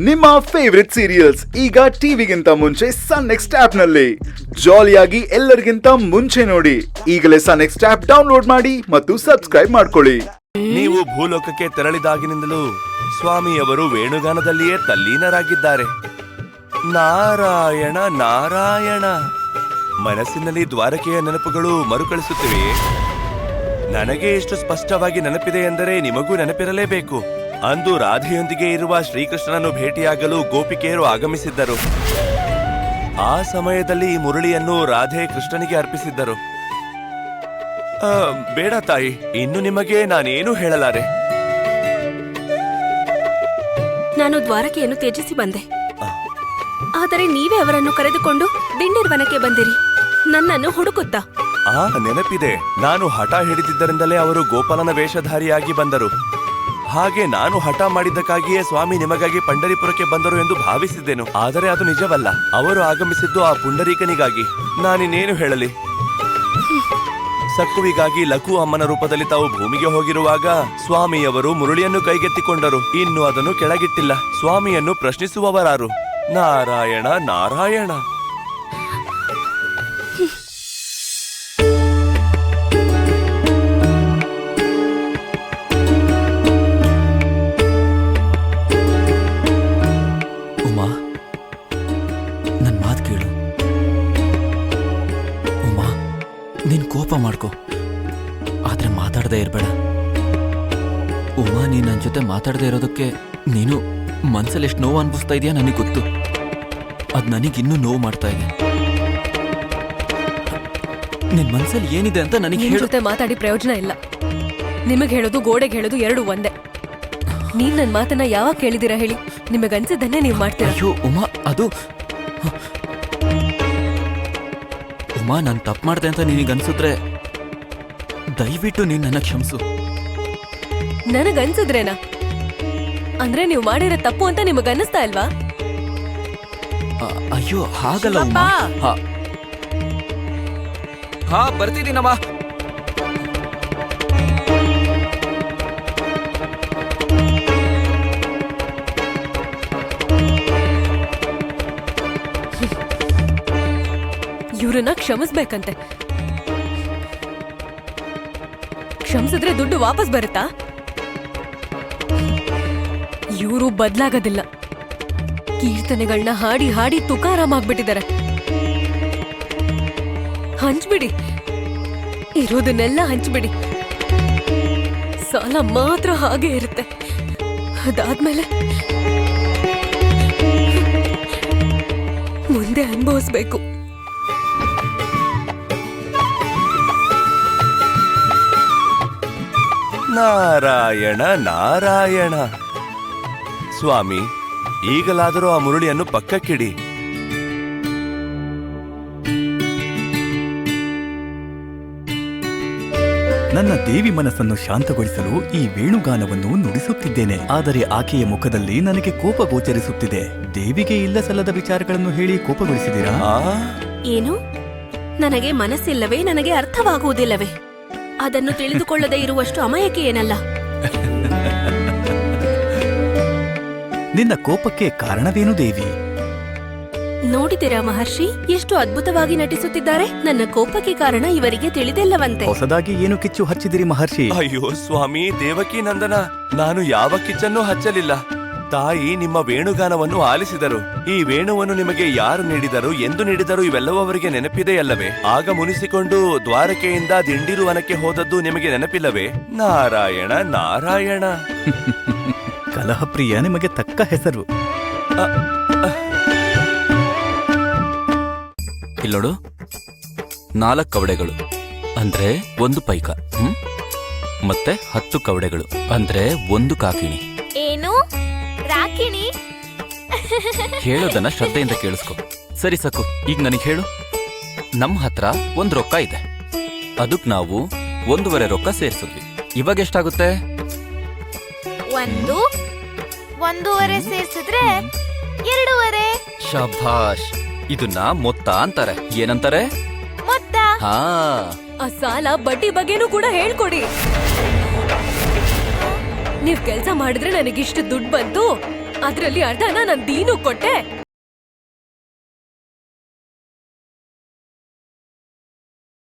ನಿಮ್ಮ favourite serials ಈಗ ಟಿವಿಗಿಂತ ಮುಂಚೆ ಸನ್ ನೆಕ್ಸ್ಟ್ ಆಪ್ ನಲ್ಲಿ ಜಾಲಿಯಾಗಿ ಎಲ್ಲರಿಗಿಂತ ಮುಂಚೆ ನೋಡಿ. ಈಗಲೇ ಸನ್ ನೆಕ್ಸ್ಟ್ ಆಪ್ ಡೌನ್ಲೋಡ್ ಮಾಡಿ ಮತ್ತು ಸಬ್ಸ್ಕ್ರೈಬ್ ಮಾಡ್ಕೊಳ್ಳಿ. ನೀವು ಭೂಲೋಕಕ್ಕೆ ತೆರಳಿದಾಗಿನಿಂದಲೂ ಸ್ವಾಮಿಯವರು ವೇಣುಗಾನದಲ್ಲಿಯೇ ತಲ್ಲೀನರಾಗಿದ್ದಾರೆ. ನಾರಾಯಣ ನಾರಾಯಣ. ಮನಸ್ಸಿನಲ್ಲಿ ದ್ವಾರಕೆಯ ನೆನಪುಗಳು ಮರುಕಳಿಸುತ್ತಿವೆ. ನನಗೆ ಎಷ್ಟು ಸ್ಪಷ್ಟವಾಗಿ ನೆನಪಿದೆ ಎಂದರೆ ನಿಮಗೂ ನೆನಪಿರಲೇಬೇಕು. ಅಂದು ರಾಧೆಯೊಂದಿಗೆ ಇರುವ ಶ್ರೀಕೃಷ್ಣನನ್ನು ಭೇಟಿಯಾಗಲು ಗೋಪಿಕೆಯರು ಆಗಮಿಸಿದ್ದರು. ಆ ಸಮಯದಲ್ಲಿ ಈ ಮುರಳಿಯನ್ನು ರಾಧೆ ಕೃಷ್ಣನಿಗೆ ಅರ್ಪಿಸಿದ್ದರು. ಬೇಡ ತಾಯಿ, ಇನ್ನು ನಿಮಗೆ ನಾನೇನು ಹೇಳಲಾರೆ. ನಾನು ದ್ವಾರಕೆಯನ್ನು ತ್ಯಜಿಸಿ ಬಂದೆ. ಆದರೆ ನೀವೇ ಅವರನ್ನು ಕರೆದುಕೊಂಡು ದಿಂಡಿರ್ವನಕ್ಕೆ ಬಂದಿರಿ, ನನ್ನನ್ನು ಹುಡುಕುತ್ತಾ. ನೆನಪಿದೆ. ನಾನು ಹಠ ಹಿಡಿದಿದ್ದರಿಂದಲೇ ಅವರು ಗೋಪಾಲನ ವೇಷಧಾರಿಯಾಗಿ ಬಂದರು. ಹಾಗೆ ನಾನು ಹಠ ಮಾಡಿದ್ದಕ್ಕಾಗಿಯೇ ಸ್ವಾಮಿ ನಿಮಗಾಗಿ ಪಂಡರಿಪುರಕ್ಕೆ ಬಂದರು ಎಂದು ಭಾವಿಸಿದ್ದೆನು. ಆದರೆ ಅದು ನಿಜವಲ್ಲ. ಅವರು ಆಗಮಿಸಿದ್ದು ಆ ಪುಂಡರೀಕನಿಗಾಗಿ. ನಾನಿನ್ನೇನು ಹೇಳಲಿ. ಸಕ್ಕುವಿಗಾಗಿ ಲಘು ಅಮ್ಮನ ರೂಪದಲ್ಲಿ ತಾವು ಭೂಮಿಗೆ ಹೋಗಿರುವಾಗ ಸ್ವಾಮಿಯವರು ಮುರುಳಿಯನ್ನು ಕೈಗೆತ್ತಿಕೊಂಡರು. ಇನ್ನು ಅದನ್ನು ಕೆಳಗಿಟ್ಟಿಲ್ಲ. ಸ್ವಾಮಿಯನ್ನು ಪ್ರಶ್ನಿಸುವವರಾರು? ನಾರಾಯಣ ನಾರಾಯಣ. ಉಮಾ, ನನ್ ಮಾತು ಕೇಳು. ಉಮಾ, ನೀನ್ ಕೋಪ ಮಾಡ್ಕೋ, ಆದ್ರೆ ಮಾತಾಡದೆ ಇರ್ಬೇಡ. ಉಮಾ, ನೀನ್ ನನ್ ಜೊತೆ ಮಾತಾಡದೆ ಇರೋದಕ್ಕೆ ನೀನು ಮನ್ಸಲ್ಲಿ ಎಷ್ಟು ನೋವು ಅನ್ಭವಿಸ್ತಾ ಇದೆಯಾ ನನಗೆ ಗೊತ್ತು. ಅದ್ ನನಗಿನ್ನೂ ನೋವು ಮಾಡ್ತಾ ಇದೆ. ನಿನ್ ಮನ್ಸಲ್ಲಿ ಏನಿದೆ ಅಂತ ನನಗೆ ಜೊತೆ ಮಾತಾಡಿ ಪ್ರಯೋಜನ ಇಲ್ಲ. ನಿಮಗ್ ಹೇಳೋದು ಗೋಡೆಗೆ ಹೇಳೋದು ಎರಡು ಒಂದೇ. ನೀವ್ ನನ್ ಮಾತನ್ನ ಯಾವಾಗ ಕೇಳಿದಿರಾ ಹೇಳಿ? ನಿಮಗನ್ಸಿದ್ದನ್ನೇ ನೀವ್ ಮಾಡ್ತೀರಾ. ಅಯ್ಯೋ ಉಮಾ, ಅದು ಉಮಾ, ನಾನ್ ತಪ್ಪು ಮಾಡ್ದೆ ಅಂತ ನಿನಗನ್ಸಿದ್ರೆ ದಯವಿಟ್ಟು ನೀನ್ ನನ್ನ ಕ್ಷಮಿಸು. ನನಗನ್ಸಿದ್ರೇನಾ? ಅಂದ್ರೆ ನೀವು ಮಾಡಿರೋ ತಪ್ಪು ಅಂತ ನಿಮಗನ್ನಿಸ್ತಾ ಇಲ್ವಾ? ಅಯ್ಯೋ ಹಾಗಲ್ಲ ಉಮಾ. ಹಾ ಬರ್ತಿದ್ದೀನಮ್ಮ. ಇವ್ರನ್ನ ಕ್ಷಮಿಸ್ಬೇಕಂತೆ. ಕ್ಷಮಿಸಿದ್ರೆ ದುಡ್ಡು ವಾಪಸ್ ಬರುತ್ತಾ? ಇವರು ಬದ್ಲಾಗೋದಿಲ್ಲ. ಕೀರ್ತನೆಗಳನ್ನ ಹಾಡಿ ಹಾಡಿ ತುಕಾರಾಮ್ ಆಗ್ಬಿಟ್ಟಿದ್ದಾರೆ. ಹಂಚ್ಬಿಡಿ, ಇರೋದನ್ನೆಲ್ಲ ಹಂಚ್ಬಿಡಿ. ಸಾಲ ಮಾತ್ರ ಹಾಗೆ ಇರುತ್ತೆ. ಅದಾದ್ಮೇಲೆ ಮುಂದೆ ಅನುಭವಿಸ್ಬೇಕು. ನಾರಾಯಣ ನಾರಾಯಣ. ಸ್ವಾಮಿ, ಈಗಲಾದರೂ ಆ ಮುರುಳಿಯನ್ನು ಪಕ್ಕಕ್ಕಿಡಿ. ನನ್ನ ದೇವಿ ಮನಸ್ಸನ್ನು ಶಾಂತಗೊಳಿಸಲು ಈ ವೇಣುಗಾನವನ್ನು ನುಡಿಸುತ್ತಿದ್ದೇನೆ. ಆದರೆ ಆಕೆಯ ಮುಖದಲ್ಲಿ ನನಗೆ ಕೋಪ ಗೋಚರಿಸುತ್ತಿದೆ. ದೇವಿಗೆ ಇಲ್ಲ ಸಲ್ಲದ ವಿಚಾರಗಳನ್ನು ಹೇಳಿ ಕೋಪಗೊಳಿಸಿದಿರಾ? ಏನು? ನನಗೆ ಮನಸ್ಸಿಲ್ಲವೇ? ನನಗೆ ಅರ್ಥವಾಗುವುದಿಲ್ಲವೇ? ಅದನ್ನು ತಿಳಿದುಕೊಳ್ಳದೆ ಇರುವಷ್ಟು ಅಮಾಯಕ ಏನಲ್ಲ. ನಿನ್ನ ಕೋಪಕ್ಕೆ ಕಾರಣವೇನು ದೇವಿ? ನೋಡಿದಿರಾ ಮಹರ್ಷಿ, ಎಷ್ಟು ಅದ್ಭುತವಾಗಿ ನಟಿಸುತ್ತಿದ್ದಾರೆ. ನನ್ನ ಕೋಪಕ್ಕೆ ಕಾರಣ ಇವರಿಗೆ ತಿಳಿದಿಲ್ಲವಂತೆ. ಹೊಸದಾಗಿ ಏನು ಕಿಚ್ಚು ಹಚ್ಚಿದಿರಿ ಮಹರ್ಷಿ? ಅಯ್ಯೋ ಸ್ವಾಮಿ ದೇವಕಿ ನಂದನ, ನಾನು ಯಾವ ಕಿಚ್ಚನ್ನೂ ಹಚ್ಚಲಿಲ್ಲ. ತಾಯಿ ನಿಮ್ಮ ವೇಣುಗಾನವನ್ನು ಆಲಿಸಿದರು. ಈ ವೇಣುವನ್ನು ನಿಮಗೆ ಯಾರು ನೀಡಿದರು, ಎಂದು ನೀಡಿದರು, ಇವೆಲ್ಲವೂ ಅವರಿಗೆ ನೆನಪಿದೆಯಲ್ಲವೇ? ಆಗ ಮುನಿಸಿಕೊಂಡು ದ್ವಾರಕೆಯಿಂದ ದಿಂಡಿರುವನಕ್ಕೆ ಹೋದದ್ದು ನಿಮಗೆ ನೆನಪಿಲ್ಲವೇ? ನಾರಾಯಣ ನಾರಾಯಣ. ಕಲಹಪ್ರಿಯ ನಿಮಗೆ ತಕ್ಕ ಹೆಸರು. ಇಲ್ಲೋಡು, 4 ಕವಡೆಗಳು ಅಂದ್ರೆ 1 ಪೈಕ, ಮತ್ತೆ 10 ಕವಡೆಗಳು ಅಂದ್ರೆ 1 ಕಾಕಿಣಿ. ಏನು ರಾಕಿಣಿ? ಹೇಳೋದನ್ನ ಶ್ರದ್ಧೆಯಿಂದ ಕೇಳಿಸ್ಕೊ. ಸರಿ ಸಕು, ಈಗ ನನಗೆ ಹೇಳು. ನಮ್ಮ ಹತ್ರ 1 ರೊಕ್ಕ ಇದೆ. ಅದಕ್ ನಾವು 1.5 ರೊಕ್ಕ ಸೇರಿಸಿದ್ವಿ. ಇವಾಗ ಎಷ್ಟಾಗುತ್ತೆ? 1.5 ಸೇರಿಸಿದ್ರೆ 2.5. ಶಭಾಷ್. ಇದನ್ನ ಮೊತ್ತ ಅಂತಾರೆ. ಏನಂತಾರೆ? ಮೊತ್ತ. ಹಾ, ಆ ಸಾಲ ಬಡ್ಡಿ ಬಗ್ಗೆನೂ ಕೂಡ ಹೇಳ್ಕೊಡಿ. ನೀವ್ ಕೆಲ್ಸ ಮಾಡಿದ್ರೆ ನನಗಿಷ್ಟು ದುಡ್ಡು ಬಂತು, ಅದ್ರಲ್ಲಿ ಅರ್ಧನ ನಾನ್ ದೀನು ಕೊಟ್ಟೆ.